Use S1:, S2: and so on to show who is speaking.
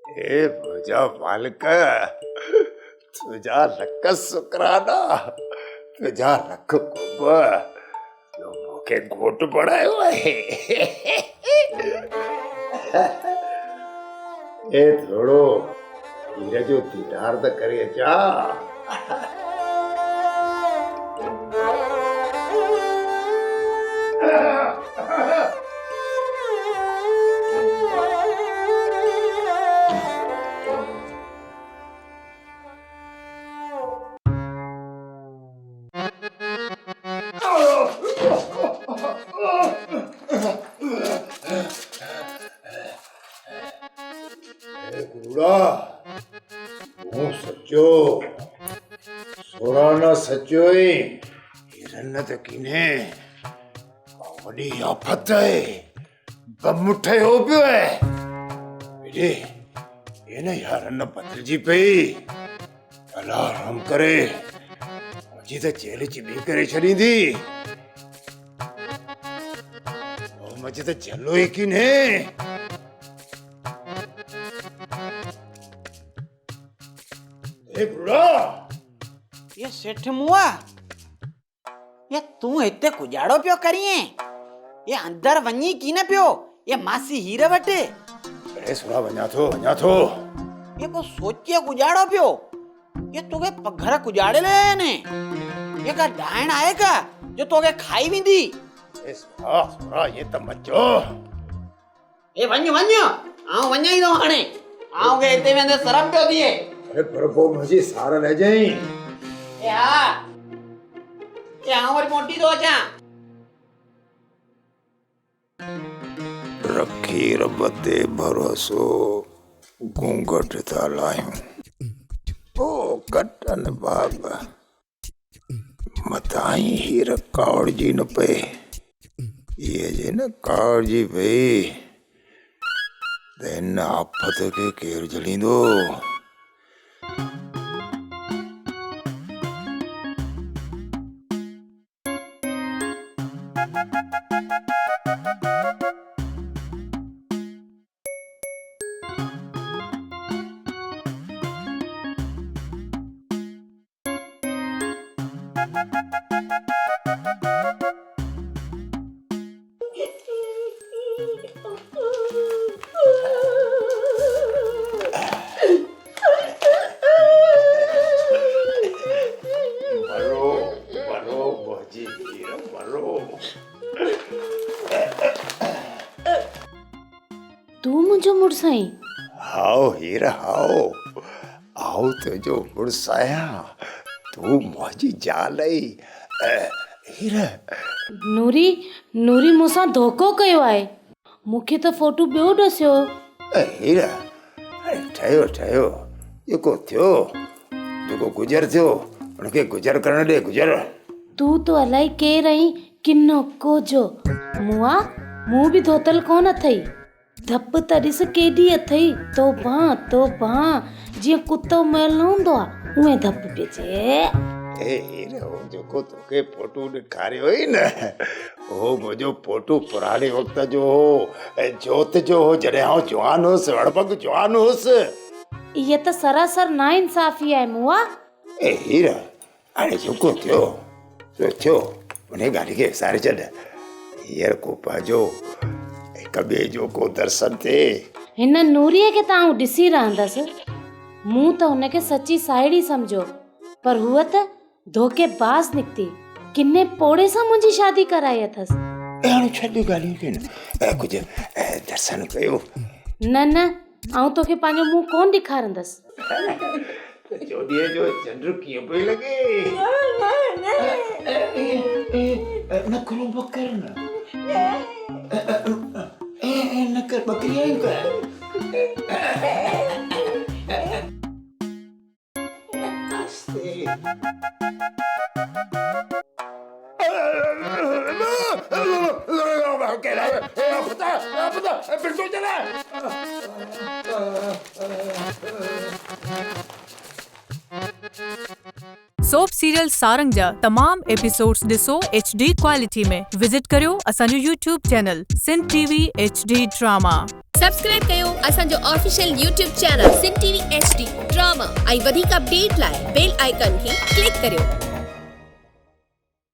S1: हे तुझ्या मालका, तुझ्या लख शुक्राना, तुझ्या लख कुंभ के घोट पडायो आहे. એ થોડો ધીરજો ધીરાર્થ કરે જા. હું સચ્ચો સોરાના સચ્ચોય હિરણ તકીને વડી આફત હે બમુઠે હો પ્યો હે બેટે એને યારન પત્રજી પે અલાર્મ કરે હજી તો જેલ ચીબી કરે છડી દી મજે તો જેલો એકીને.
S2: ये सेठ मुआ, ये तू इतने कुजाड़ो पियो करिए, ये अंदर वनी की न पियो, ये मासी हीरे बटे.
S1: अरे सुना वन्या थो.
S2: ये को सोचिए कुजाड़ो पियो, ये तोगे घर कुजाड़े ले ने, ये का डायन आएगा जो तोगे खाई भी दी.
S1: ए सुना ये तो मचो.
S2: ए वन्यो, आओ वन्या ही दो हने, आओ गए इतने में अंदर शर्म पियो दिए.
S1: अरे प्रभु मुझे सारा ले जाए.
S2: ए हाँ, ये हमारी मोटी दो जा.
S1: रखी रबते भरोसो घूंघट था लायूं. ओ कटन बाबा मताई ही रकावड़ जी न पे ये जे न कावड़ जी पे देन आफत के केर जलींदो.
S3: तू मुझो मुड़साई.
S1: हाओ हीरा हाओ आओ तो जो मुड़साया तू मौजी जा लई. हीरा
S3: नूरी मूंसां धोखो कयो आहे. मूंखे त फोटू ॿियो ॾसियो.
S1: हीरा ठहियो जेको थियो जेको गुज़र थियो उनखे गुज़र करण ॾे. गुज़र
S3: तू तो अलाए केर आई किनो कोजो. मुआ मूं बि धोतल कोन अथई. धप त ॾिस केॾी अथई. तो बां जीअं कुतो मैल न हूंदो आहे उहे धप पिजे.
S1: ए हीरा हो जेको तोखे फोटू ॾेखारियो हुई न उहो मुंहिंजो फोटू पुराणे वक़्त जो हो. जोत जो हो जॾहिं आउं जवान हुउसि अड़बग जवान हुउसि.
S3: इहा त सरासर ना इंसाफ़ी आहे मुआ.
S1: ए हीरा हाणे जेको थियो सो थियो उन ॻाल्हि खे विसारे छॾ. हींअर को पंहिंजो हिक ॿिए जो को दर्शन थिए.
S3: हिन नूरीअ खे त आउं ॾिसी रहंदसि. मूं त हुनखे सची साहेड़ी सम्झो पर हूअ त धोखेबाज़ निकिती. किने पोड़े सां मुंहिंजी शादी कराई अथसि.
S1: हाणे छॾ ॻाल्हियूं खे न कुझु दर्शन कयो.
S3: न आउं तोखे पंहिंजो मुंहुं कोन ॾेखारंदसि.
S1: जोड़ीअ जो चंड कीअं पई लॻे. न करो बकर न कर बकरी आई कर.
S4: सोप सीरियल सारंग जा तमाम एपिसोड्स ॾिसो HD क्वालिटी में. विजिट करियो असांजो YouTube channel Sindh TV HD drama.
S5: Subscribe कयो असांजो official YouTube channel Sindh TV HD drama ऐं वधीक अपडेट लाइ बेल आइकन खे क्लिक करियो।